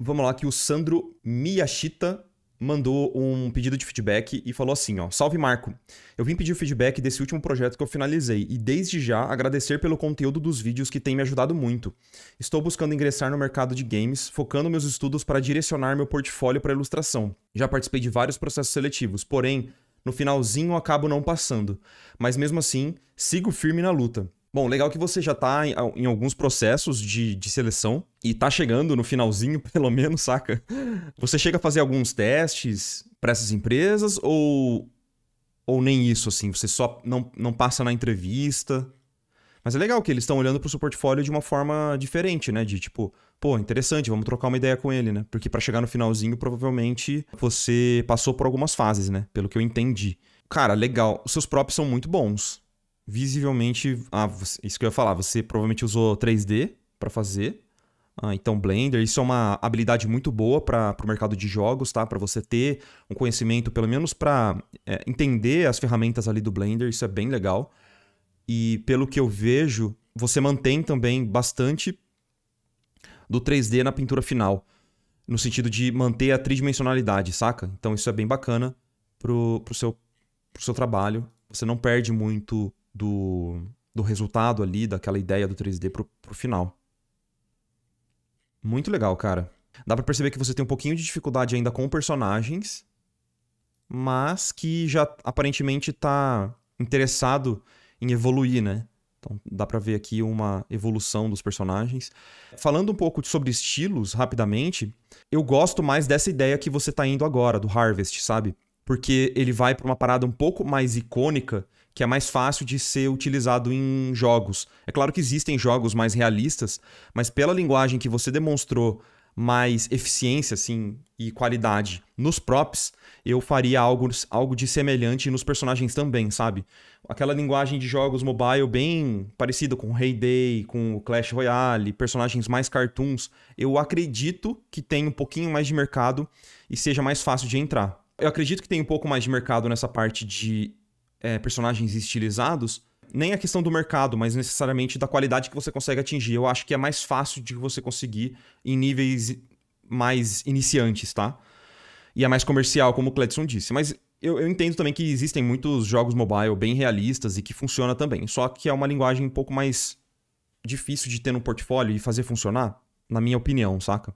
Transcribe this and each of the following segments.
Vamos lá, que o Sandro Miyashita mandou um pedido de feedback e falou assim, ó: Salve Marco, eu vim pedir o feedback desse último projeto que eu finalizei e desde já agradecer pelo conteúdo dos vídeos que tem me ajudado muito. Estou buscando ingressar no mercado de games, focando meus estudos para direcionar meu portfólio para ilustração. Já participei de vários processos seletivos, porém, no finalzinho acabo não passando, mas mesmo assim, sigo firme na luta. Bom, legal que você já tá em alguns processos de seleção e tá chegando no finalzinho, pelo menos, saca? Você chega a fazer alguns testes para essas empresas ou nem isso, assim? Você só não passa na entrevista? Mas é legal que eles estão olhando pro seu portfólio de uma forma diferente, né? De tipo, pô, interessante, vamos trocar uma ideia com ele, né? Porque para chegar no finalzinho, provavelmente você passou por algumas fases, né? Pelo que eu entendi. Cara, legal. Os seus props são muito bons. Visivelmente, isso que eu ia falar, você provavelmente usou 3D para fazer, então Blender, isso é uma habilidade muito boa para o mercado de jogos, tá? Para você ter um conhecimento, pelo menos para entender as ferramentas ali do Blender, isso é bem legal. E pelo que eu vejo, você mantém também bastante do 3D na pintura final, no sentido de manter a tridimensionalidade, saca? Então isso é bem bacana pro seu trabalho, você não perde muito do resultado ali, daquela ideia do 3D pro final. Muito legal, cara. Dá pra perceber que você tem um pouquinho de dificuldade ainda com personagens, mas que já aparentemente tá interessado em evoluir, né? Então dá pra ver aqui uma evolução dos personagens. Falando um pouco sobre estilos, rapidamente, eu gosto mais dessa ideia que você tá indo agora, do Harvest, sabe? Porque ele vai pra uma parada um pouco mais icônica, que é mais fácil de ser utilizado em jogos. É claro que existem jogos mais realistas, mas pela linguagem que você demonstrou mais eficiência assim, e qualidade nos props, eu faria algo de semelhante nos personagens também, sabe? Aquela linguagem de jogos mobile bem parecida com Hay Day, com o Clash Royale, personagens mais cartoons, eu acredito que tem um pouquinho mais de mercado e seja mais fácil de entrar. Eu acredito que tem um pouco mais de mercado nessa parte de personagens estilizados, nem a questão do mercado, mas necessariamente da qualidade que você consegue atingir. Eu acho que é mais fácil de você conseguir em níveis mais iniciantes, tá? E é mais comercial, como o Cledson disse. Mas eu entendo também que existem muitos jogos mobile bem realistas e que funciona também. Só que é uma linguagem um pouco mais difícil de ter no portfólio e fazer funcionar, na minha opinião, saca?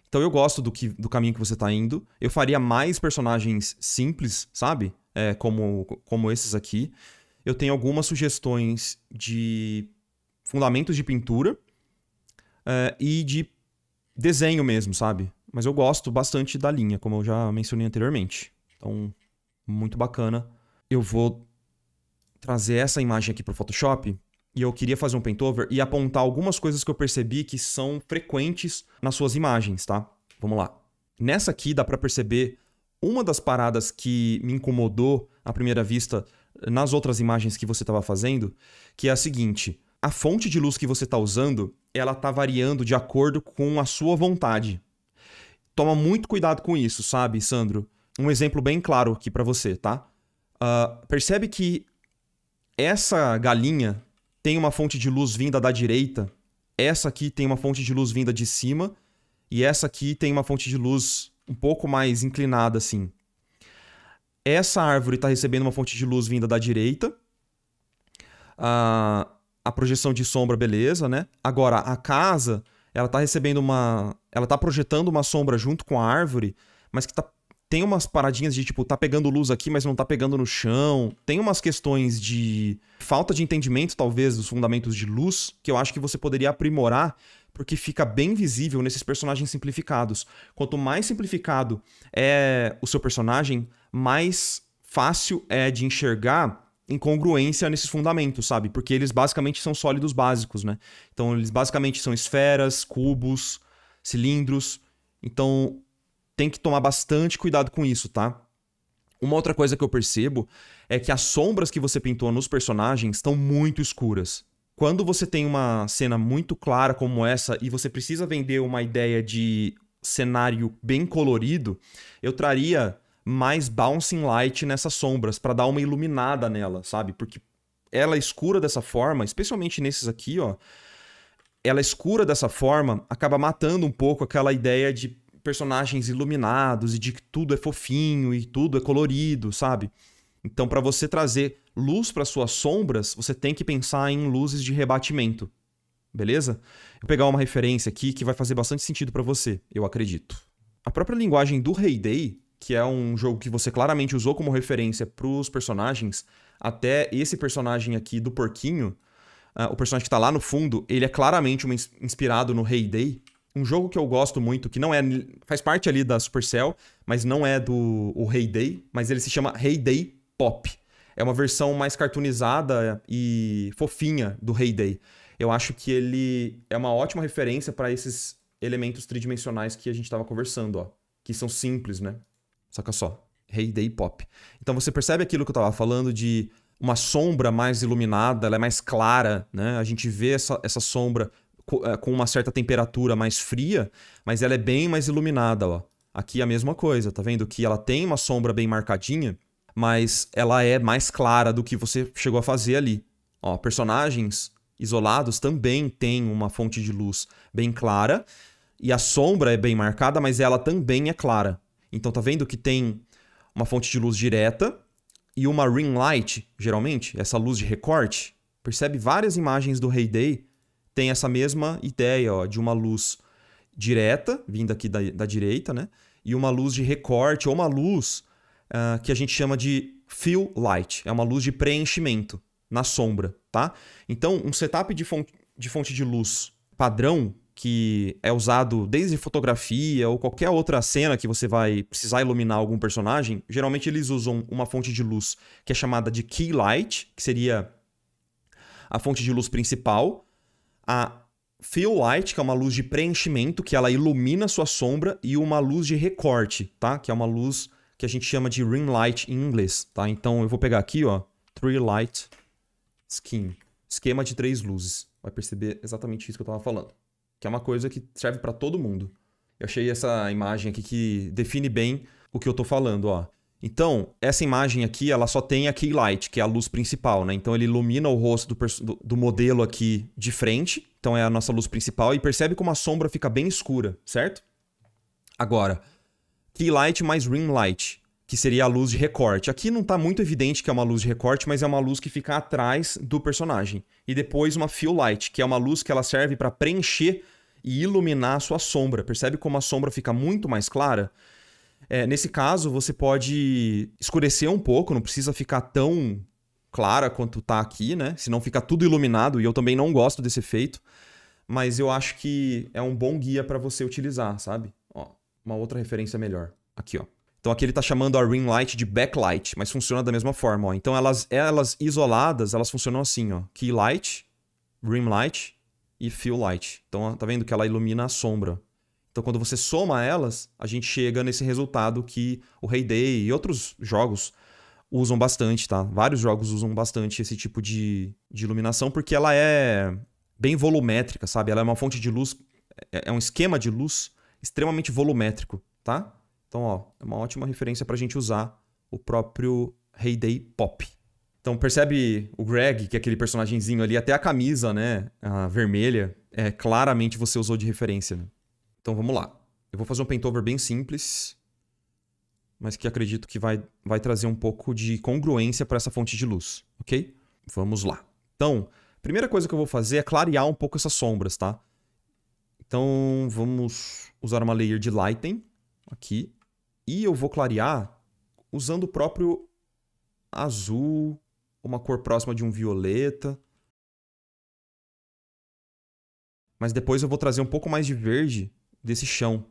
Então eu gosto do caminho que você tá indo. Eu faria mais personagens simples, sabe? Como esses aqui. Eu tenho algumas sugestões de fundamentos de pintura e de desenho mesmo, sabe? Mas eu gosto bastante da linha, como eu já mencionei anteriormente. Então, muito bacana. Eu vou trazer essa imagem aqui pro Photoshop e eu queria fazer um paintover e apontar algumas coisas que eu percebi que são frequentes nas suas imagens, tá? Vamos lá. Nessa aqui dá pra perceber uma das paradas que me incomodou à primeira vista nas outras imagens que você estava fazendo, que é a seguinte: a fonte de luz que você está usando, ela está variando de acordo com a sua vontade. Toma muito cuidado com isso, sabe, Sandro? Um exemplo bem claro aqui para você, tá? Percebe que essa galinha tem uma fonte de luz vinda da direita, essa aqui tem uma fonte de luz vinda de cima, e essa aqui tem uma fonte de luz um pouco mais inclinada, assim. Essa árvore está recebendo uma fonte de luz vinda da direita. A projeção de sombra, beleza, né? Agora, a casa, ela está recebendo ela está projetando uma sombra junto com a árvore, mas que tem umas paradinhas de, tipo, tá pegando luz aqui, mas não tá pegando no chão. Tem umas questões de falta de entendimento, talvez, dos fundamentos de luz, que eu acho que você poderia aprimorar, porque fica bem visível nesses personagens simplificados. Quanto mais simplificado é o seu personagem, mais fácil é de enxergar incongruência nesses fundamentos, sabe? Porque eles basicamente são sólidos básicos, né? Então eles basicamente são esferas, cubos, cilindros. Então tem que tomar bastante cuidado com isso, tá? Uma outra coisa que eu percebo é que as sombras que você pintou nos personagens estão muito escuras. Quando você tem uma cena muito clara como essa e você precisa vender uma ideia de cenário bem colorido, eu traria mais bouncing light nessas sombras para dar uma iluminada nela, sabe? Porque ela escura dessa forma, especialmente nesses aqui, ó, ela escura dessa forma acaba matando um pouco aquela ideia de personagens iluminados e de que tudo é fofinho e tudo é colorido, sabe? Então, para você trazer luz para suas sombras, você tem que pensar em luzes de rebatimento. Beleza? Eu vou pegar uma referência aqui que vai fazer bastante sentido para você, eu acredito. A própria linguagem do Hay Day, que é um jogo que você claramente usou como referência para os personagens, até esse personagem aqui do porquinho, o personagem que está lá no fundo, ele é claramente inspirado no Hay Day. Um jogo que eu gosto muito, que não é, faz parte ali da Supercell, mas não é do Hay Day, mas ele se chama Hay Day Pop. É uma versão mais cartoonizada e fofinha do Hay Day. Eu acho que ele é uma ótima referência para esses elementos tridimensionais que a gente estava conversando, ó, que são simples, né? Saca só, Hay Day Pop. Então você percebe aquilo que eu estava falando de uma sombra mais iluminada, ela é mais clara, né? A gente vê essa sombra com uma certa temperatura mais fria, mas ela é bem mais iluminada, ó. Aqui é a mesma coisa, tá vendo? Que ela tem uma sombra bem marcadinha, mas ela é mais clara do que você chegou a fazer ali. Ó, personagens isolados também têm uma fonte de luz bem clara, e a sombra é bem marcada, mas ela também é clara. Então tá vendo que tem uma fonte de luz direta e uma ring light, geralmente, essa luz de recorte. Percebe várias imagens do Hay Day tem essa mesma ideia, ó, de uma luz direta, vinda aqui da direita, né? E uma luz de recorte, ou uma luz que a gente chama de fill light. É uma luz de preenchimento na sombra, tá? Então, um setup de fonte de luz padrão, que é usado desde fotografia ou qualquer outra cena que você vai precisar iluminar algum personagem, geralmente eles usam uma fonte de luz que é chamada de key light, que seria a fonte de luz principal, a fill light, que é uma luz de preenchimento, que ela ilumina a sua sombra, e uma luz de recorte, tá? Que é uma luz que a gente chama de ring light em inglês, tá? Então eu vou pegar aqui, ó, three light scheme, esquema de 3 luzes. Vai perceber exatamente isso que eu tava falando, que é uma coisa que serve para todo mundo. Eu achei essa imagem aqui que define bem o que eu tô falando, ó. Então, essa imagem aqui, ela só tem a key light, que é a luz principal, né? Então ele ilumina o rosto do modelo aqui de frente, então é a nossa luz principal, e percebe como a sombra fica bem escura, certo? Agora, key light mais ring light, que seria a luz de recorte. Aqui não tá muito evidente que é uma luz de recorte, mas é uma luz que fica atrás do personagem. E depois uma fill light, que é uma luz que ela serve para preencher e iluminar a sua sombra. Percebe como a sombra fica muito mais clara? Nesse caso, você pode escurecer um pouco, não precisa ficar tão clara quanto tá aqui, né? Senão fica tudo iluminado, e eu também não gosto desse efeito. Mas eu acho que é um bom guia para você utilizar, sabe? Ó, uma outra referência melhor. Aqui, ó. Então aqui ele tá chamando a ring light de backlight, mas funciona da mesma forma, ó. Então elas isoladas, elas funcionam assim, ó. Key light, ring light e fill light. Então ó, tá vendo que ela ilumina a sombra. Então quando você soma elas, a gente chega nesse resultado que o Hay Day e outros jogos usam bastante, tá? Vários jogos usam bastante esse tipo de iluminação, porque ela é bem volumétrica, sabe? Ela é uma fonte de luz, é um esquema de luz extremamente volumétrico, tá? Então, ó, é uma ótima referência pra gente usar o próprio Hay Day Pop. Então, percebe o Greg, que é aquele personagemzinho ali, até a camisa, né, a vermelha, claramente você usou de referência, né? Então, vamos lá. Eu vou fazer um paintover bem simples, mas que acredito que vai trazer um pouco de congruência para essa fonte de luz, ok? Vamos lá. Então, a primeira coisa que eu vou fazer é clarear um pouco essas sombras, tá? Então, vamos usar uma layer de lighting aqui. E eu vou clarear usando o próprio azul, uma cor próxima de um violeta. Mas depois eu vou trazer um pouco mais de verde desse chão.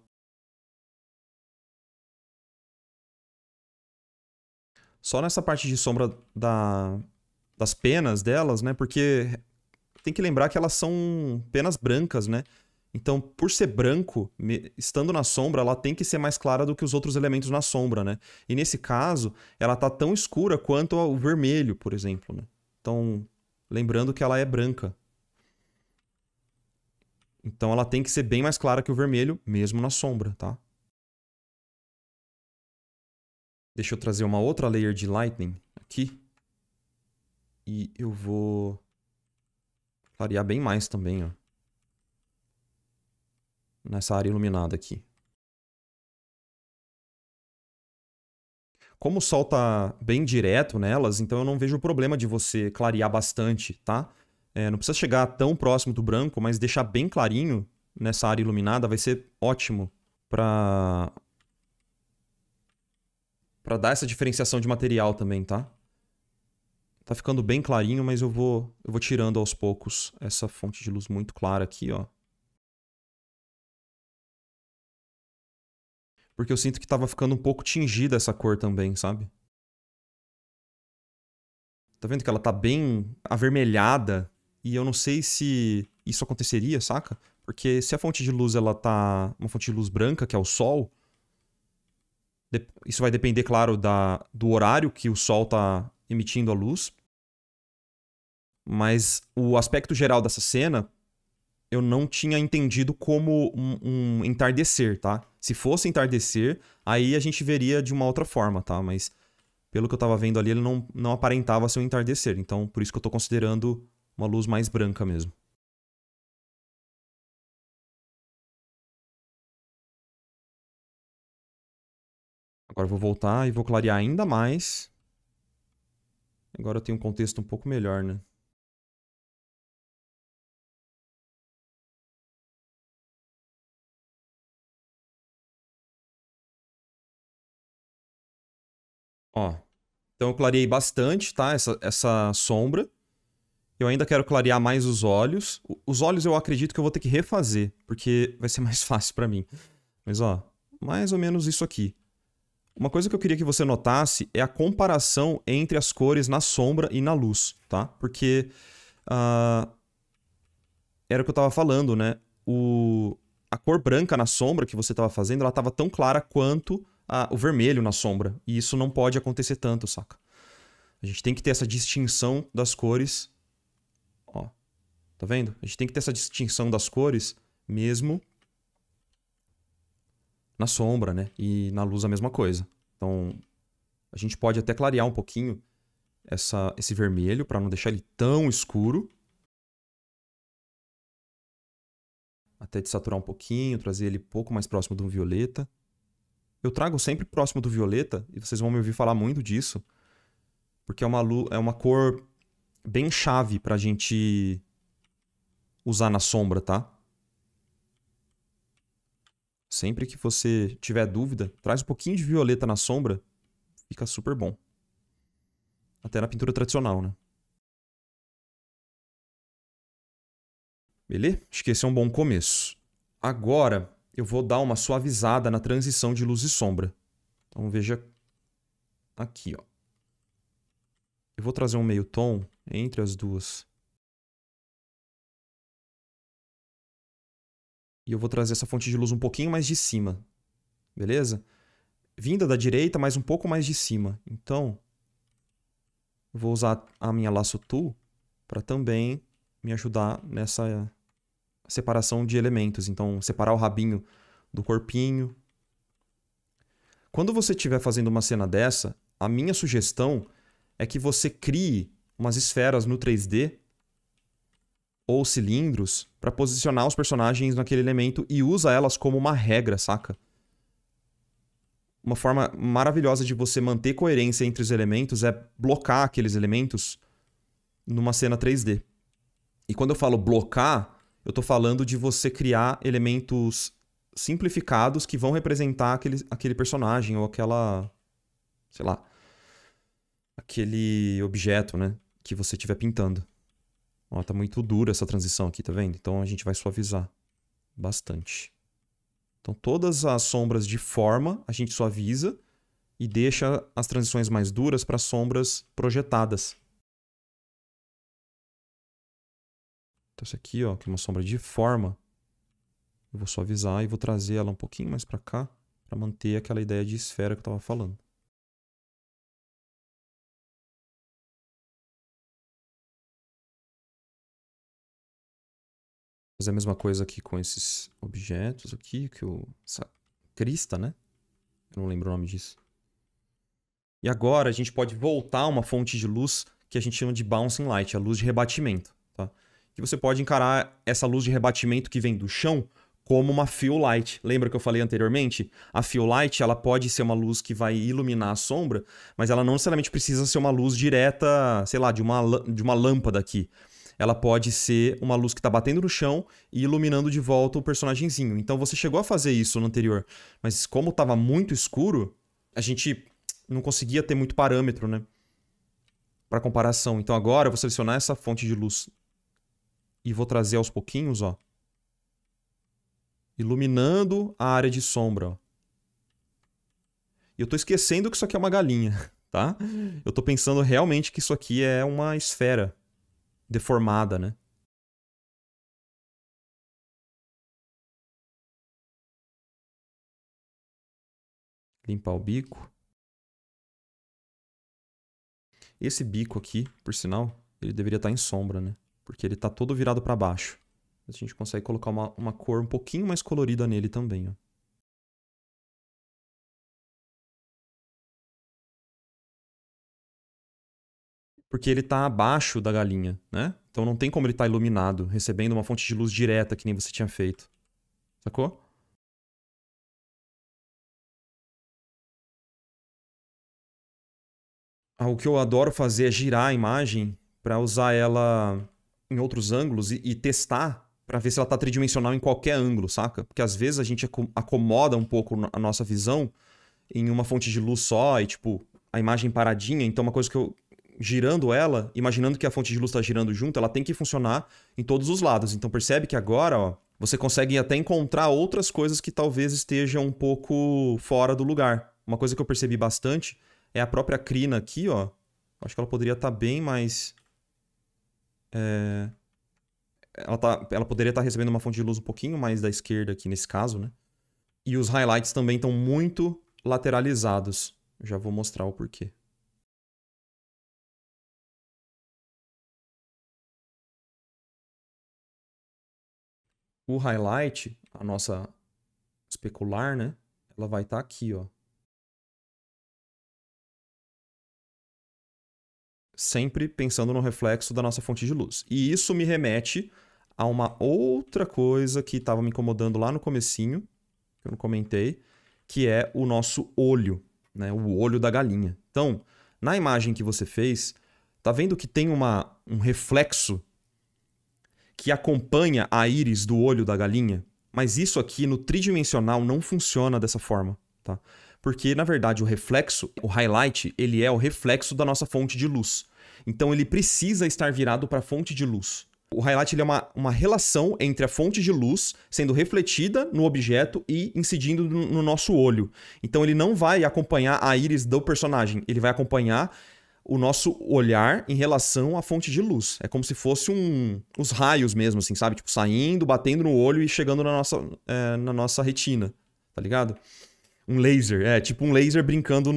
Só nessa parte de sombra das penas delas, né? Porque tem que lembrar que elas são penas brancas, né? Então, por ser branco, estando na sombra, ela tem que ser mais clara do que os outros elementos na sombra, né? E nesse caso, ela tá tão escura quanto o vermelho, por exemplo, né? Então, lembrando que ela é branca. Então, ela tem que ser bem mais clara que o vermelho, mesmo na sombra, tá? Deixa eu trazer uma outra layer de lightning aqui. E eu vou clarear bem mais também, ó. Nessa área iluminada aqui. Como o sol tá bem direto nelas, então eu não vejo o problema de você clarear bastante, tá? Não precisa chegar tão próximo do branco, mas deixar bem clarinho nessa área iluminada vai ser ótimo para dar essa diferenciação de material também, tá? Tá ficando bem clarinho, mas eu vou tirando aos poucos essa fonte de luz muito clara aqui, ó. Porque eu sinto que tava ficando um pouco tingida essa cor também, sabe? Tá vendo que ela tá bem avermelhada? E eu não sei se isso aconteceria, saca? Porque se a fonte de luz ela tá uma fonte de luz branca, que é o sol, isso vai depender, claro, do horário que o sol tá emitindo a luz. Mas o aspecto geral dessa cena eu não tinha entendido como um entardecer, tá? Se fosse entardecer, aí a gente veria de uma outra forma, tá? Mas pelo que eu tava vendo ali, ele não aparentava ser um entardecer. Então, por isso que eu tô considerando uma luz mais branca mesmo. Agora eu vou voltar e vou clarear ainda mais. Agora eu tenho um contexto um pouco melhor, né? Ó, então eu clareei bastante, tá? Essa sombra. Eu ainda quero clarear mais os olhos. Os olhos eu acredito que eu vou ter que refazer, porque vai ser mais fácil pra mim. Mas ó, mais ou menos isso aqui. Uma coisa que eu queria que você notasse é a comparação entre as cores na sombra e na luz, tá? Porque era o que eu tava falando, né? A cor branca na sombra que você tava fazendo, ela tava tão clara quanto o vermelho na sombra. E isso não pode acontecer tanto, saca? A gente tem que ter essa distinção das cores. Ó, tá vendo? A gente tem que ter essa distinção das cores mesmo na sombra, né? E na luz a mesma coisa. Então, a gente pode até clarear um pouquinho esse vermelho para não deixar ele tão escuro. Até desaturar um pouquinho, trazer ele um pouco mais próximo do violeta. Eu trago sempre próximo do violeta, e vocês vão me ouvir falar muito disso, porque é uma cor bem chave pra gente usar na sombra, tá? Sempre que você tiver dúvida, traz um pouquinho de violeta na sombra, fica super bom. Até na pintura tradicional, né? Beleza? Acho que esse é um bom começo. Agora, eu vou dar uma suavizada na transição de luz e sombra. Então veja aqui, ó. Eu vou trazer um meio tom entre as duas. E eu vou trazer essa fonte de luz um pouquinho mais de cima. Beleza? Vinda da direita, mas um pouco mais de cima. Então, eu vou usar a minha Lasso Tool para também me ajudar nessa separação de elementos. Então, separar o rabinho do corpinho. Quando você estiver fazendo uma cena dessa, a minha sugestão é que você crie umas esferas no 3D ou cilindros para posicionar os personagens naquele elemento e usa elas como uma regra, saca? Uma forma maravilhosa de você manter coerência entre os elementos é blocar aqueles elementos numa cena 3D. E quando eu falo blocar, eu tô falando de você criar elementos simplificados que vão representar aquele personagem ou aquela, sei lá, aquele objeto, né, que você estiver pintando. Ó, tá muito dura essa transição aqui, tá vendo? Então a gente vai suavizar bastante. Então todas as sombras de forma a gente suaviza e deixa as transições mais duras para sombras projetadas. Então essa aqui, ó, que é uma sombra de forma, eu vou suavizar e vou trazer ela um pouquinho mais para cá para manter aquela ideia de esfera que eu estava falando. Fazer a mesma coisa aqui com esses objetos aqui, essa crista, né? Eu não lembro o nome disso. E agora a gente pode voltar a uma fonte de luz que a gente chama de bouncing light, a luz de rebatimento, tá? Que você pode encarar essa luz de rebatimento que vem do chão como uma fill light. Lembra que eu falei anteriormente? A fill light, ela pode ser uma luz que vai iluminar a sombra, mas ela não necessariamente precisa ser uma luz direta, sei lá, de uma lâmpada aqui. Ela pode ser uma luz que está batendo no chão e iluminando de volta o personagemzinho. Então você chegou a fazer isso no anterior, mas como estava muito escuro, a gente não conseguia ter muito parâmetro, né? Para comparação. Então agora eu vou selecionar essa fonte de luz e vou trazer aos pouquinhos, ó, iluminando a área de sombra, ó. E eu tô esquecendo que isso aqui é uma galinha, tá? Eu tô pensando realmente que isso aqui é uma esfera deformada, né? Limpar o bico. Esse bico aqui, por sinal, ele deveria estar em sombra, né? Porque ele tá todo virado para baixo. A gente consegue colocar uma cor um pouquinho mais colorida nele também, ó. Porque ele tá abaixo da galinha, né? Então não tem como ele estar iluminado, recebendo uma fonte de luz direta que nem você tinha feito. Sacou? O que eu adoro fazer é girar a imagem para usar ela em outros ângulos e testar para ver se ela tá tridimensional em qualquer ângulo, saca? Porque às vezes a gente acomoda um pouco a nossa visão em uma fonte de luz só e, tipo, a imagem paradinha. Então, uma coisa que eu, girando ela, imaginando que a fonte de luz está girando junto, ela tem que funcionar em todos os lados. Então, percebe que agora, ó, você consegue até encontrar outras coisas que talvez estejam um pouco fora do lugar. Uma coisa que eu percebi bastante é a própria crina aqui, ó. Acho que ela poderia estar bem mais... Ela poderia estar recebendo uma fonte de luz um pouquinho mais da esquerda aqui nesse caso, né? E os highlights também estão muito lateralizados. Já vou mostrar o porquê. O highlight, a nossa especular, né? Ela vai estar aqui, ó. Sempre pensando no reflexo da nossa fonte de luz. E isso me remete a uma outra coisa que estava me incomodando lá no comecinho, que eu não comentei, que é o nosso olho, né? O olho da galinha. Então, na imagem que você fez, tá vendo que tem um reflexo que acompanha a íris do olho da galinha? Mas isso aqui no tridimensional não funciona dessa forma, tá? Porque, na verdade, o reflexo, o highlight, ele é o reflexo da nossa fonte de luz. Então, ele precisa estar virado para a fonte de luz. O highlight ele é uma relação entre a fonte de luz sendo refletida no objeto e incidindo no nosso olho. Então, ele não vai acompanhar a íris do personagem. Ele vai acompanhar o nosso olhar em relação à fonte de luz. É como se fosse os raios mesmo, assim, sabe? Tipo, saindo, batendo no olho e chegando na nossa retina, tá ligado? Um laser, tipo um laser brincando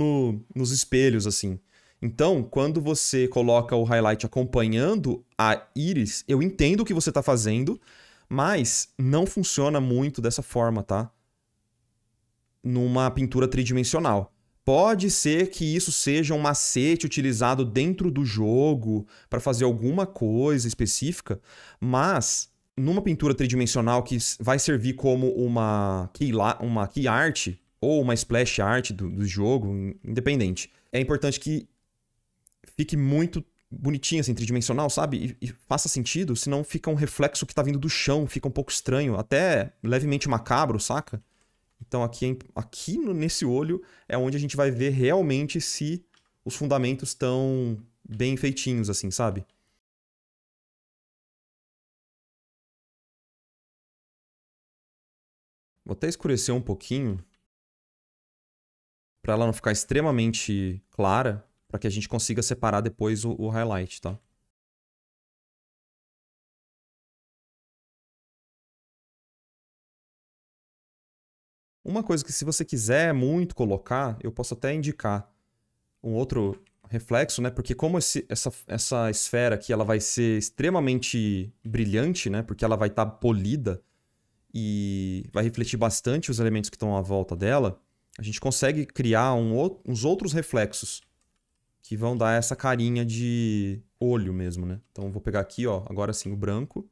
nos espelhos, assim. Então, quando você coloca o highlight acompanhando a íris, eu entendo o que você tá fazendo, mas não funciona muito dessa forma, tá? Numa pintura tridimensional. Pode ser que isso seja um macete utilizado dentro do jogo para fazer alguma coisa específica, mas numa pintura tridimensional que vai servir como uma key art ou uma splash art do jogo, independente, é importante que fique muito bonitinho, assim, tridimensional, sabe? E faça sentido, senão fica um reflexo que tá vindo do chão, fica um pouco estranho, até levemente macabro, saca? Então aqui nesse olho é onde a gente vai ver realmente se os fundamentos estão bem feitinhos, assim, sabe? Vou até escurecer um pouquinho para ela não ficar extremamente clara, para que a gente consiga separar depois o highlight, tá? Uma coisa que se você quiser muito colocar, eu posso até indicar um outro reflexo, né? Porque como essa esfera aqui ela vai ser extremamente brilhante, né? Porque ela vai estar polida e vai refletir bastante os elementos que estão à volta dela, a gente consegue criar uns outros reflexos que vão dar essa carinha de olho mesmo, né? Então eu vou pegar aqui, ó, agora sim o branco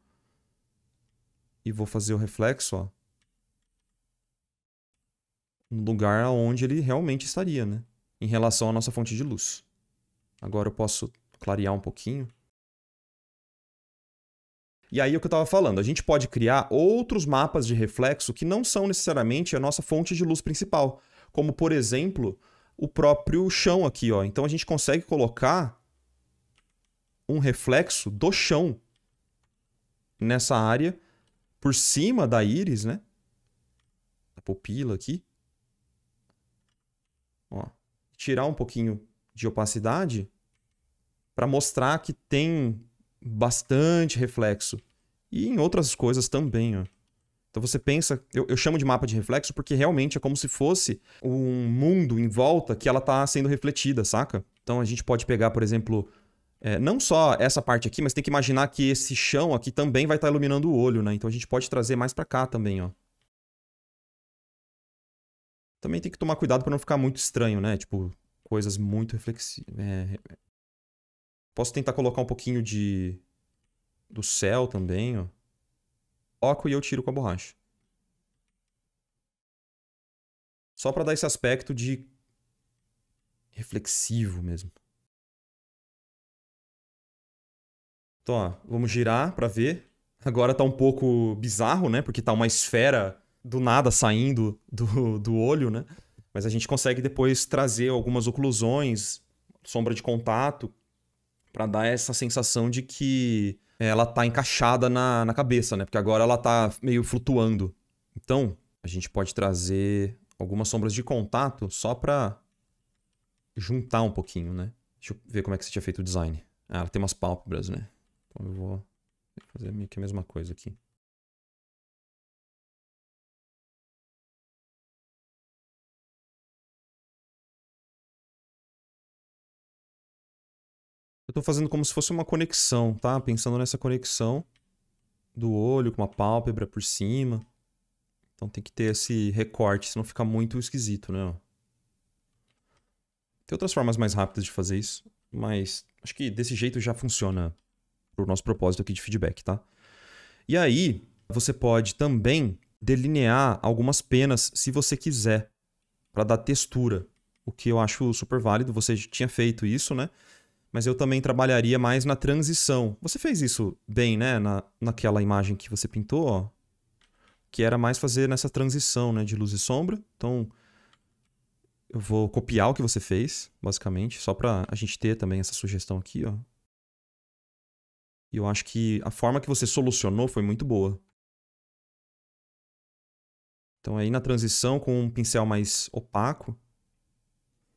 e vou fazer o reflexo, ó. no lugar onde ele realmente estaria, né? Em relação à nossa fonte de luz. Agora eu posso clarear um pouquinho. E aí, o que eu estava falando, a gente pode criar outros mapas de reflexo que não são necessariamente a nossa fonte de luz principal. Como, por exemplo, o próprio chão aqui, ó. Então, a gente consegue colocar um reflexo do chão nessa área, por cima da íris, né? A pupila aqui. Ó. Tirar um pouquinho de opacidade para mostrar que tem bastante reflexo. E em outras coisas também, ó. Então você pensa... Eu chamo de mapa de reflexo porque realmente é como se fosse um mundo em volta que ela está sendo refletida, saca? Então a gente pode pegar, por exemplo... não só essa parte aqui, mas tem que imaginar que esse chão aqui também vai estar iluminando o olho, né? Então a gente pode trazer mais para cá também, ó. Também tem que tomar cuidado para não ficar muito estranho, né? Tipo, coisas muito reflexivas. Posso tentar colocar um pouquinho do céu também, ó. Coloco e eu tiro com a borracha. Só para dar esse aspecto de reflexivo mesmo. Então, ó, vamos girar para ver. Agora tá um pouco bizarro, né? Porque tá uma esfera do nada saindo do olho, né? Mas a gente consegue depois trazer algumas oclusões, sombra de contato, para dar essa sensação de que ela tá encaixada na cabeça, né? Porque agora ela tá meio flutuando. Então, a gente pode trazer algumas sombras de contato só para juntar um pouquinho, né? Deixa eu ver como é que você tinha feito o design. Ah, ela tem umas pálpebras, né? Então eu vou fazer meio que a mesma coisa aqui. Eu tô fazendo como se fosse uma conexão, tá? Pensando nessa conexão do olho com uma pálpebra por cima. Então tem que ter esse recorte, senão fica muito esquisito, né? Tem outras formas mais rápidas de fazer isso, mas acho que desse jeito já funciona pro nosso propósito aqui de feedback, tá? E aí, você pode também delinear algumas penas se você quiser, para dar textura, o que eu acho super válido. Você tinha feito isso, né? Mas eu também trabalharia mais na transição. Você fez isso bem, né? Naquela imagem que você pintou, ó. Que era mais fazer nessa transição, né? De luz e sombra. Então, eu vou copiar o que você fez, basicamente. Só pra a gente ter também essa sugestão aqui, ó. E eu acho que a forma que você solucionou foi muito boa. Então, aí na transição, com um pincel mais opaco,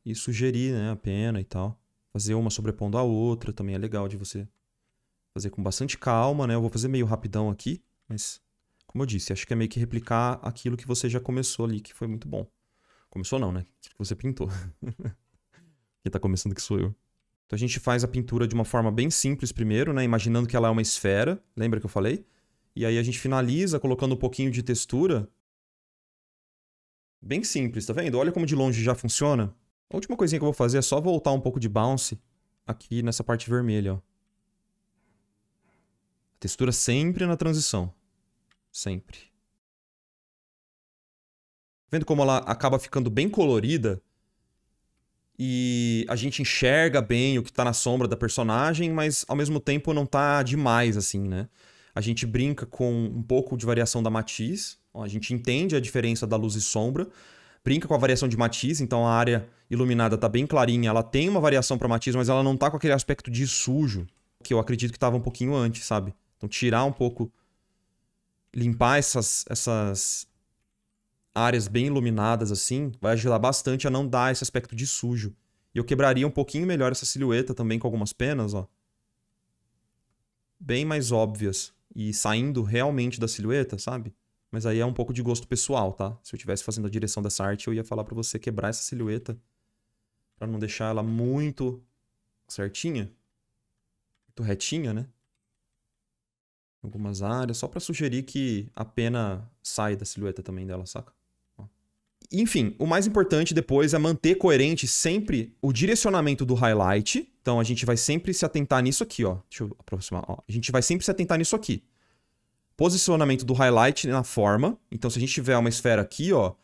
e sugerir, né? A pena e tal. Fazer uma sobrepondo a outra também é legal de você fazer com bastante calma, né? Eu vou fazer meio rapidão aqui, mas, como eu disse, acho que é meio que replicar aquilo que você já começou ali, que foi muito bom. Começou não, né? Que você pintou. Quem tá começando que sou eu. Então a gente faz a pintura de uma forma bem simples primeiro, né? Imaginando que ela é uma esfera, lembra que eu falei? E aí a gente finaliza colocando um pouquinho de textura. Bem simples, tá vendo? Olha como de longe já funciona. A última coisinha que eu vou fazer é só voltar um pouco de bounce aqui nessa parte vermelha, ó. Textura sempre na transição. Sempre. Vendo como ela acaba ficando bem colorida e a gente enxerga bem o que tá na sombra da personagem, mas ao mesmo tempo não tá demais assim, né? A gente brinca com um pouco de variação da matiz. Ó, a gente entende a diferença da luz e sombra. Brinca com a variação de matiz, então a área iluminada tá bem clarinha, ela tem uma variação para matiz, mas ela não tá com aquele aspecto de sujo, que eu acredito que tava um pouquinho antes, sabe? Então tirar um pouco, limpar essas áreas bem iluminadas assim, vai ajudar bastante a não dar esse aspecto de sujo. E eu quebraria um pouquinho melhor essa silhueta também com algumas penas, ó. Bem mais óbvias e saindo realmente da silhueta, sabe? Mas aí é um pouco de gosto pessoal, tá? Se eu estivesse fazendo a direção dessa arte, eu ia falar pra você quebrar essa silhueta pra não deixar ela muito certinha, muito retinha, né? Algumas áreas, só pra sugerir que a pena saia da silhueta também dela, saca? Ó. Enfim, o mais importante depois é manter coerente sempre o direcionamento do highlight. Então a gente vai sempre se atentar nisso aqui, ó. Deixa eu aproximar, ó. A gente vai sempre se atentar nisso aqui. Posicionamento do highlight na forma. Então, se a gente tiver uma esfera aqui, ó,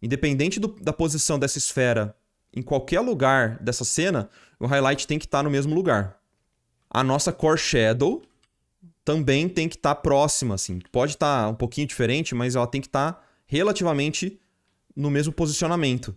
Independente da posição dessa esfera em qualquer lugar dessa cena, o highlight tem que estar no mesmo lugar. A nossa Core Shadow também tem que estar próxima, assim. Pode estar um pouquinho diferente, mas ela tem que estar relativamente no mesmo posicionamento.